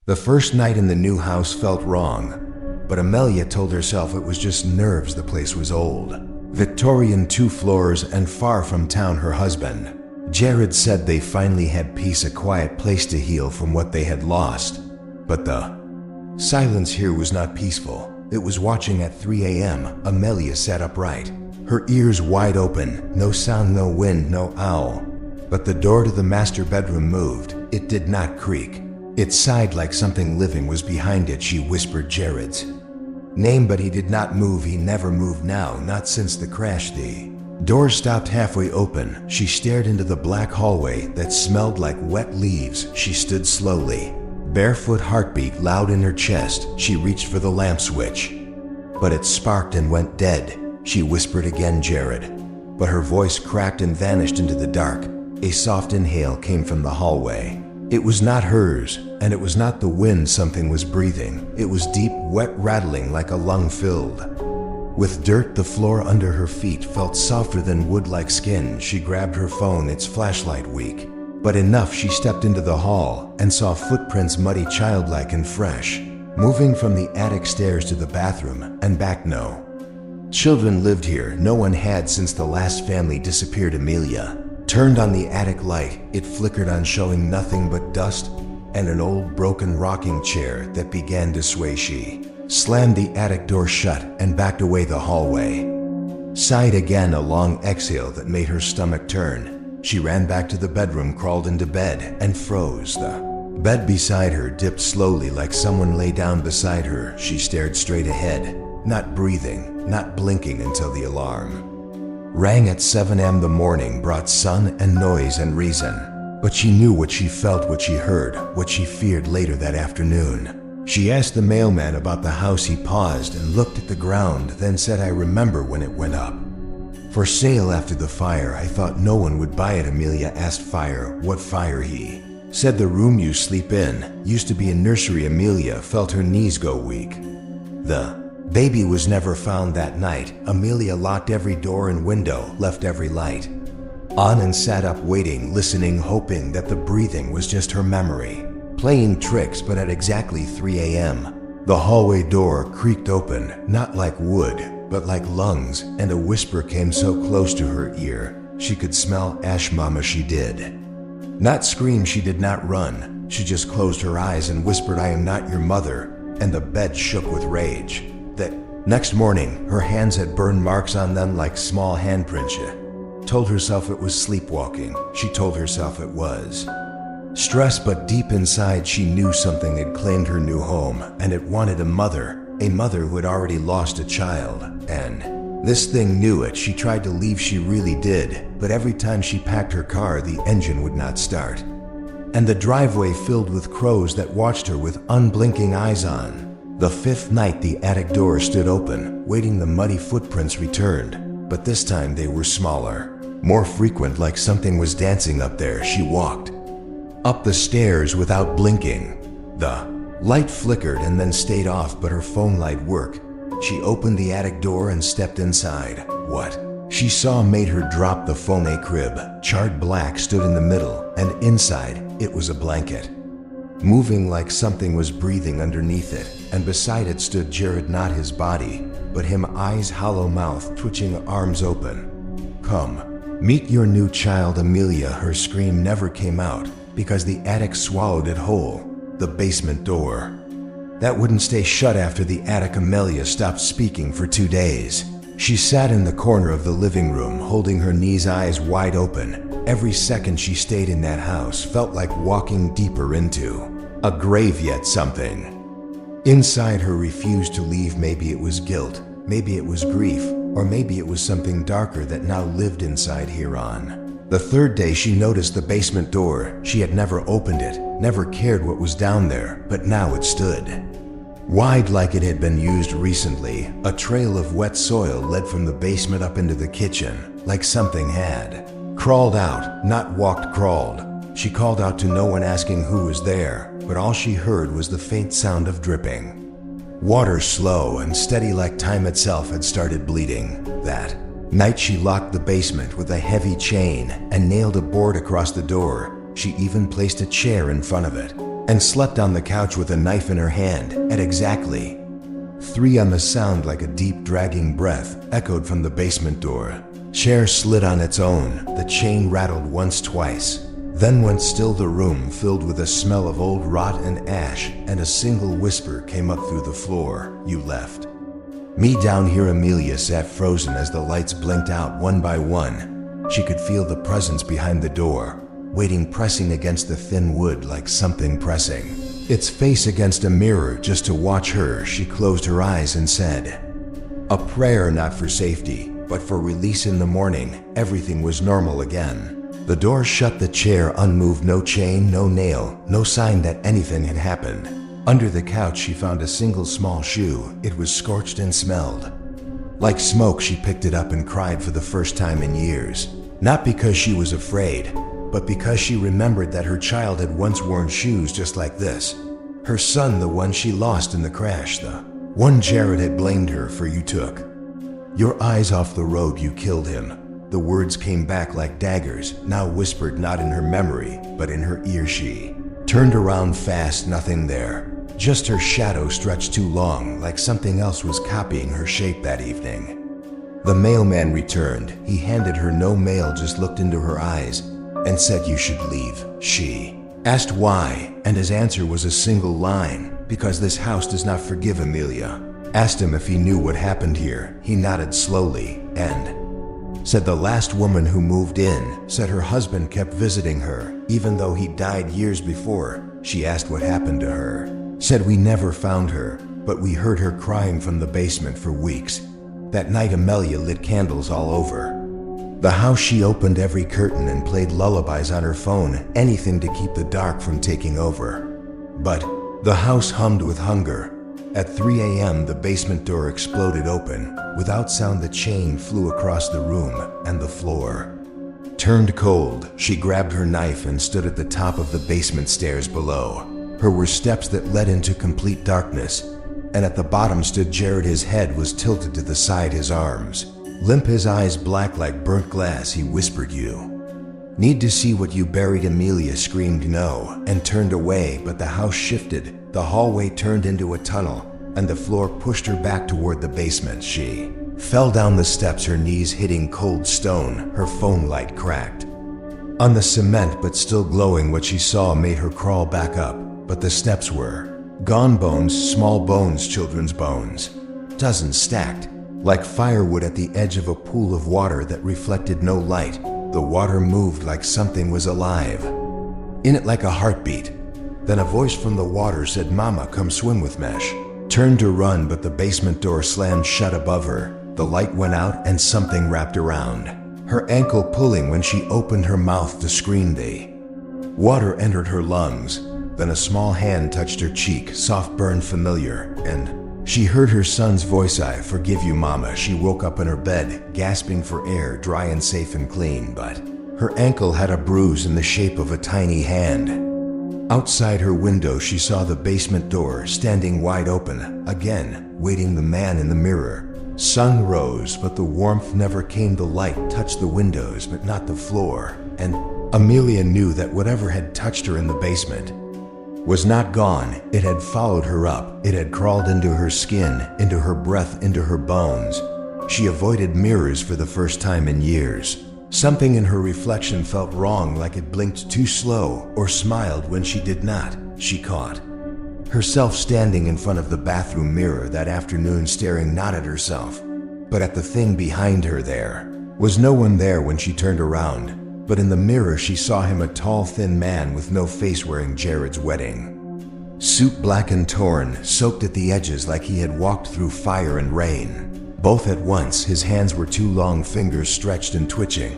The first night in the new house felt wrong, but Amelia told herself it was just nerves. The place was old, Victorian, 2 floors, and far from town. Her husband, Jared, said they finally had peace, a quiet place to heal from what they had lost. But the silence here was not peaceful. It was watching. At 3 a.m., Amelia sat upright, her ears wide open. No sound, no wind, no owl. But the door to the master bedroom moved. It did not creak. It sighed like something living was behind it. She whispered Jared's name, but he did not move. He never moved now, not since the crash. The door stopped halfway open. She stared into the black hallway that smelled like wet leaves. She stood slowly, barefoot, heartbeat loud in her chest. She reached for the lamp switch, but it sparked and went dead. She whispered again, Jared, but her voice cracked and vanished into the dark. A soft inhale came from the hallway. It was not hers, and it was not the wind something was breathing. It was deep, wet rattling like a lung filled with dirt. The floor under her feet felt softer than wood, like skin. She grabbed her phone, its flashlight weak, but enough. She stepped into the hall and saw footprints, muddy, childlike, and fresh, moving from the attic stairs to the bathroom and back. No children lived here. No one had since the last family disappeared. Amelia turned on the attic light. It flickered on, showing nothing but dust and an old broken rocking chair that began to sway. She slammed the attic door shut and backed away. The hallway sighed again, a long exhale that made her stomach turn. She ran back to the bedroom, crawled into bed, and froze. The bed beside her dipped slowly, like someone lay down beside her. She stared straight ahead, not breathing, not blinking, until the alarm rang at 7 a.m. The morning brought sun and noise and reason, but she knew what she felt, what she heard, what she feared. Later that afternoon, she asked the mailman about the house. He paused and looked at the ground, then said, I remember when it went up for sale after the fire. I thought no one would buy it. Amelia asked, Fire? What fire? He said, The room you sleep in used to be a nursery. Amelia felt her knees go weak. The baby was never found that night. Amelia locked every door and window, left every light on, and sat up waiting, listening, hoping that the breathing was just her memory playing tricks. But at exactly 3 a.m., the hallway door creaked open, not like wood, but like lungs, and a whisper came so close to her ear she could smell ash. Mama, she did not scream, she did not run. She just closed her eyes and whispered, I am not your mother. And the bed shook with rage. That next morning, her hands had burn marks on them like small handprints. She told herself it was sleepwalking. She told herself it was stress, but deep inside she knew something had claimed her new home, and it wanted a mother who had already lost a child. And this thing knew it. She tried to leave, she really did, but every time she packed her car, the engine would not start, and the driveway filled with crows that watched her with unblinking eyes on. The 5th night, the attic door stood open, waiting. The muddy footprints returned, but this time they were smaller, more frequent, like something was dancing up there. She walked up the stairs without blinking. The light flickered and then stayed off, but her phone light worked. She opened the attic door and stepped inside. What she saw made her drop the phone. A crib, charred black, stood in the middle, and inside it was a blanket, moving like something was breathing underneath it, and beside it stood Jared, not his body, but him, eyes hollow, mouth twitching, arms open. Come, meet your new child. Amelia, her scream never came out because the attic swallowed it whole. The basement door that wouldn't stay shut after the attic. Amelia stopped speaking for 2 days. She sat in the corner of the living room, holding her knees, eyes wide open. Every second she stayed in that house felt like walking deeper into a grave, yet something inside her refused to leave. Maybe it was guilt, maybe it was grief, or maybe it was something darker that now lived inside here. On the 3rd day, she noticed the basement door. She had never opened it, never cared what was down there, but now it stood wide like it had been used recently. A trail of wet soil led from the basement up into the kitchen, like something had crawled out, not walked, crawled. She called out to no one, asking who was there, but all she heard was the faint sound of dripping water, slow and steady like time itself had started bleeding. That night she locked the basement with a heavy chain and nailed a board across the door. She even placed a chair in front of it. and slept on the couch with a knife in her hand at exactly 3 a.m. A sound like a deep dragging breath echoed from the basement door. Chair slid on its own, the chain rattled once, twice, then went still. The room filled with a smell of old rot and ash, and a single whisper came up through the floor, "You left me down here." Amelia sat frozen as the lights blinked out one by one. She could feel the presence behind the door, waiting, pressing against the thin wood like something pressing its face against a mirror just to watch her. She closed her eyes and said a prayer, not for safety, but for release. In the morning, everything was normal again. The door shut, the chair unmoved, no chain, no nail, no sign that anything had happened. Under the couch, she found a single small shoe. It was scorched and smelled like smoke. She picked it up and cried for the first time in years. Not because she was afraid, but because she remembered that her child had once worn shoes just like this. Her son, the one she lost in the crash, the one Jared had blamed her for. "You took your eyes off the road, you killed him." The words came back like daggers, now whispered not in her memory, but in her ear. She turned around fast, nothing there. Just her shadow stretched too long, like something else was copying her shape that evening. The mailman returned. He handed her no mail, just looked into her eyes and said, "You should leave." She asked why, and his answer was a single line: "Because this house does not forgive." Amelia asked him if he knew what happened here. He nodded slowly and said the last woman who moved in said her husband kept visiting her, even though he died years before. She asked what happened to her. Said, "We never found her, but we heard her crying from the basement for weeks." That night, Amelia lit candles all over the house. She opened every curtain and played lullabies on her phone, anything to keep the dark from taking over. But the house hummed with hunger. At 3 a.m., the basement door exploded open. Without sound, the chain flew across the room, and the floor turned cold. She grabbed her knife and stood at the top of the basement stairs. Below her were steps that led into complete darkness, and at the bottom stood Jared. His head was tilted to the side, his arms limp, his eyes black like burnt glass. He whispered, "You need to see what you buried." Amelia screamed no and turned away, but the house shifted. The hallway turned into a tunnel, and the floor pushed her back toward the basement. She fell down the steps, her knees hitting cold stone. Her phone light cracked on the cement, but still glowing. What she saw made her crawl back up, but the steps were gone. Bones, small bones, children's bones, dozens stacked like firewood at the edge of a pool of water that reflected no light. The water moved like something was alive in it, like a heartbeat. Then a voice from the water said, "Mama, come swim with Mesh." Turned to run, but the basement door slammed shut above her. The light went out and something wrapped around her ankle, pulling. When she opened her mouth to scream, the water entered her lungs. Then a small hand touched her cheek, soft burn, familiar, and she heard her son's voice, "I forgive you, Mama." She woke up in her bed, gasping for air, dry and safe and clean, but her ankle had a bruise in the shape of a tiny hand. Outside her window, she saw the basement door standing wide open, again, waiting. The man in the mirror. Sun rose, but the warmth never came. The light touched the windows, but not the floor, and Amelia knew that whatever had touched her in the basement was not gone. It had followed her up. It had crawled into her skin, into her breath, into her bones. She avoided mirrors for the first time in years. Something in her reflection felt wrong, like it blinked too slow or smiled when she did not. She caught herself standing in front of the bathroom mirror that afternoon, staring not at herself, but at the thing behind her. There was no one there when she turned around, but in the mirror she saw him, a tall, thin man with no face, wearing Jared's wedding suit, black and torn, soaked at the edges like he had walked through fire and rain. Both at once, his hands were two long fingers, stretched and twitching.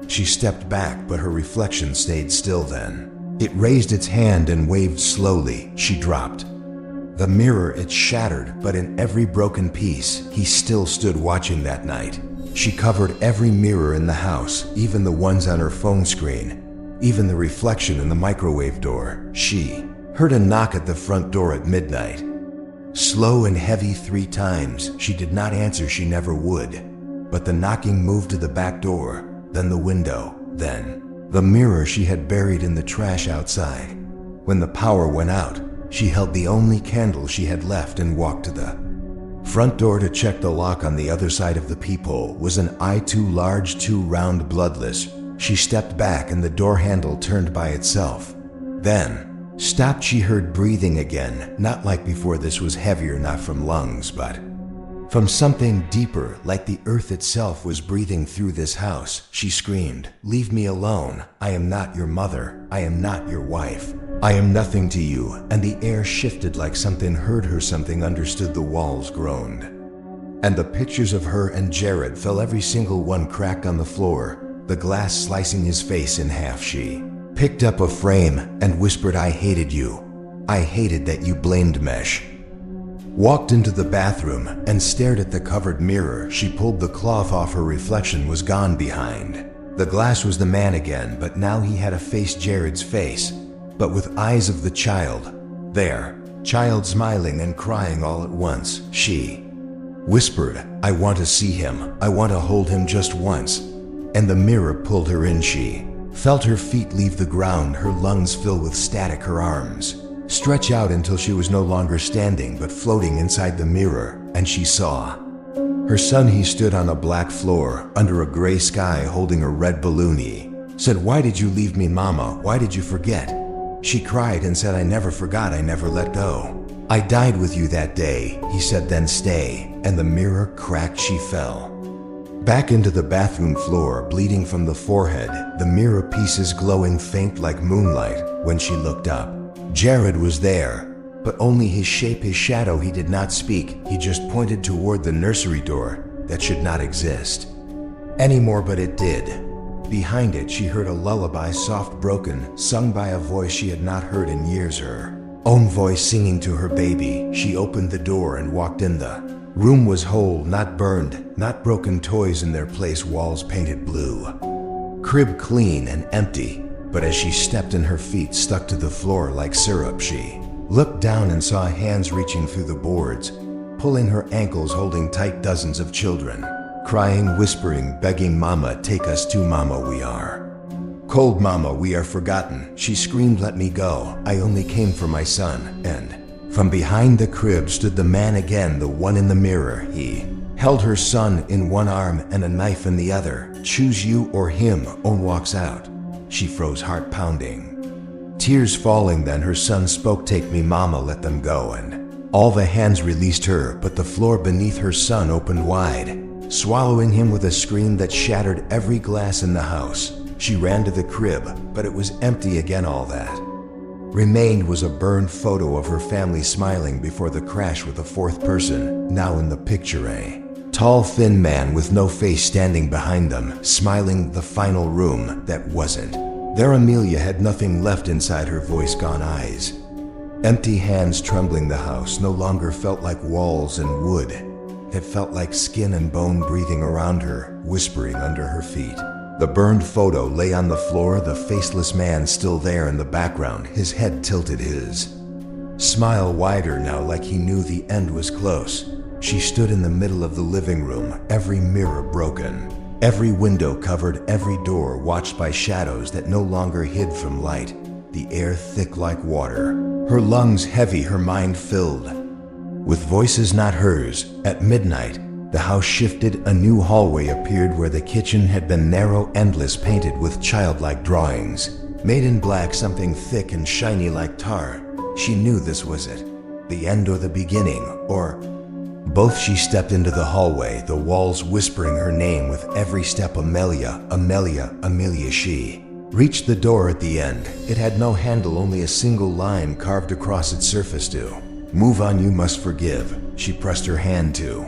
She stepped back, but her reflection stayed still. Then it raised its hand and waved slowly. She dropped the mirror. It shattered, but in every broken piece, he still stood watching. That night, she covered every mirror in the house, even the ones on her phone screen, even the reflection in the microwave door. She heard a knock at the front door at midnight. Slow and heavy, 3 times. She did not answer. She never would. But the knocking moved to the back door, then the window, then the mirror she had buried in the trash outside. When the power went out, she held the only candle she had left and walked to the front door to check the lock. On the other side of the peephole was an eye too large, too round, bloodless. She stepped back and the door handle turned by itself. Then, stopped. She heard breathing again, not like before. This was heavier, not from lungs, but from something deeper, like the earth itself was breathing through this house. She screamed, "Leave me alone. I am not your mother. I am not your wife. I am nothing to you." And the air shifted like something heard her, something understood. The walls groaned. And the pictures of her and Jared fell, every single one, cracked on the floor, the glass slicing his face in half. She picked up a frame and whispered, "I hated you. I hated that you blamed Mesh." Walked into the bathroom and stared at the covered mirror. She pulled the cloth off. Her reflection was gone behind. The glass was the man again, but now he had a face, Jared's face, but with eyes of the child. There, child smiling and crying all at once. She whispered, "I want to see him. I want to hold him just once." And the mirror pulled her in. She felt her feet leave the ground, her lungs fill with static, her arms stretch out until she was no longer standing but floating inside the mirror, and she saw her son. He stood on a black floor under a gray sky holding a red balloon. He said, "Why did you leave me, Mama? Why did you forget?" She cried and said, "I never forgot. I never let go. I died with you that day." He said, "Then stay." And the mirror cracked. She fell back into the bathroom floor, bleeding from the forehead, the mirror pieces glowing faint like moonlight. When she looked up, Jared was there, but only his shape, his shadow. He did not speak. He just pointed toward the nursery door that should not exist anymore, but it did. Behind it, she heard a lullaby, soft, broken, sung by a voice she had not heard in years, her own voice singing to her baby. She opened the door and walked in. The room was whole, not burned, not broken, toys in their place, walls painted blue, crib clean and empty. But as she stepped in, her feet stuck to the floor like syrup. She looked down and saw hands reaching through the boards, pulling her ankles, holding tight, dozens of children, crying, whispering, begging, "Mama, take us to Mama. We are cold. Mama, we are forgotten." She screamed, "Let me go. I only came for my son." And from behind the crib stood the man again, the one in the mirror. He held her son in one arm and a knife in the other. "Choose you or him." On walks out. She froze, heart pounding, tears falling. Then her son spoke, "Take me, Mama, let them go." And all the hands released her, but the floor beneath her son opened wide, swallowing him with a scream that shattered every glass in the house. She ran to the crib, but it was empty again. All that remained was a burned photo of her family smiling before the crash, with a fourth person now in the picture, a tall, thin man with no face standing behind them, smiling. The final room that wasn't there. Amelia had nothing left inside, her voice gone, eyes empty, hands trembling. The house no longer felt like walls and wood. It felt like skin and bone breathing around her, whispering under her feet. The burned photo lay on the floor, the faceless man still there in the background, his head tilted, his smile wider now, like he knew the end was close. She stood in the middle of the living room, every mirror broken, every window covered, every door watched by shadows that no longer hid from light, the air thick like water, her lungs heavy, her mind filled with voices not hers. At midnight, the house shifted. A new hallway appeared where the kitchen had been narrow, endless, painted with childlike drawings, made in black, something thick and shiny like tar. She knew this was it, the end or the beginning, or both. She stepped into the hallway, the walls whispering her name with every step. Amelia, Amelia, Amelia. She reached the door at the end. It had no handle, only a single line carved across its surface to move on, you must forgive. She pressed her hand to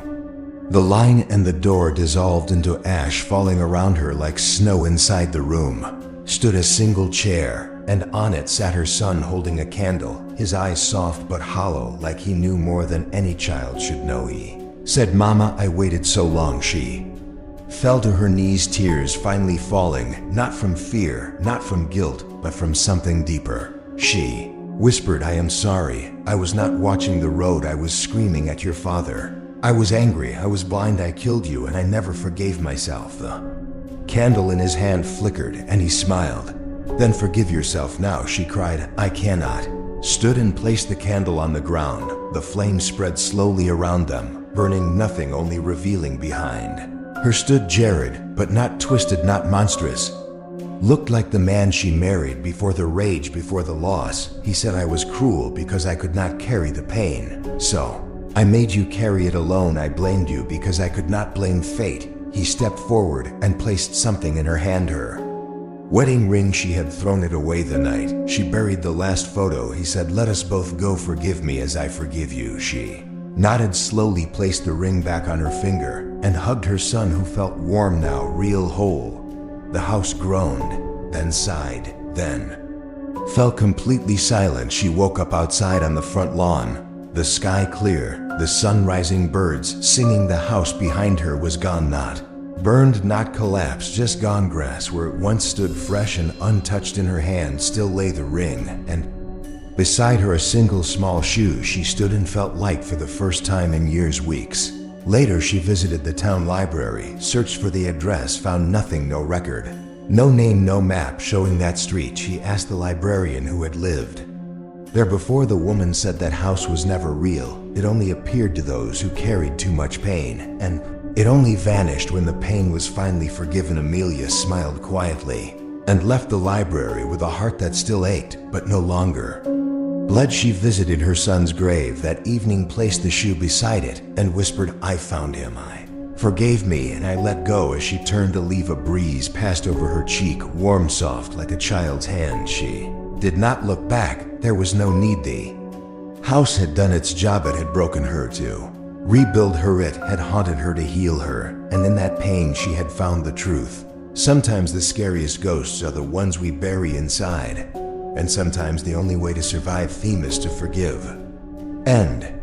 the line and the door dissolved into ash, falling around her like snow. Inside the room stood a single chair, and on it sat her son holding a candle, his eyes soft but hollow, like he knew more than any child should know. He said, "Mama, I waited so long." She fell to her knees, tears finally falling, not from fear, not from guilt, but from something deeper. She whispered, "I am sorry. I was not watching the road. I was screaming at your father. I was angry. I was blind. I killed you, and I never forgave myself." The candle in his hand flickered, and he smiled. Then forgive yourself now, she cried. I cannot. Stood and placed the candle on the ground. The flame spread slowly around them, burning nothing, only revealing behind her stood Jared, but not twisted, not monstrous. Looked like the man she married before the rage, before the loss. He said I was cruel because I could not carry the pain. So I made you carry it alone. I blamed you because I could not blame fate. He stepped forward and placed something in her hand, her wedding ring. She had thrown it away the night she buried the last photo. He said, let us both go. Forgive me as I forgive you. She nodded, slowly placed the ring back on her finger, and hugged her son, who felt warm now, real whole. The house groaned, then sighed, then fell completely silent. She woke up outside on the front lawn, the sky clear, the sun rising, birds singing. The house behind her was gone, not burned, not collapsed, just gone. Grass where it once stood fresh and untouched in her hand still lay the ring, and beside her a single small shoe. She stood and felt light for the first time in years. Weeks later she visited the town library, searched for the address, found nothing, no record, no name, no map showing that street. She asked the librarian who had lived there before. The woman said that house was never real. It only appeared to those who carried too much pain, and it only vanished when the pain was finally forgiven. Amelia smiled quietly and left the library with a heart that still ached, but no longer bled. She visited her son's grave that evening, placed the shoe beside it, and whispered, I found him. I forgave me, and I let go. As she turned to leave, a breeze passed over her cheek, warm, soft, like a child's hand. She did not look back. There was no need. The house had done its job. It had broken her to rebuild her. It had haunted her to heal her, and in that pain she had found the truth. Sometimes the scariest ghosts are the ones we bury inside, and sometimes the only way to survive. Theme is to forgive. End.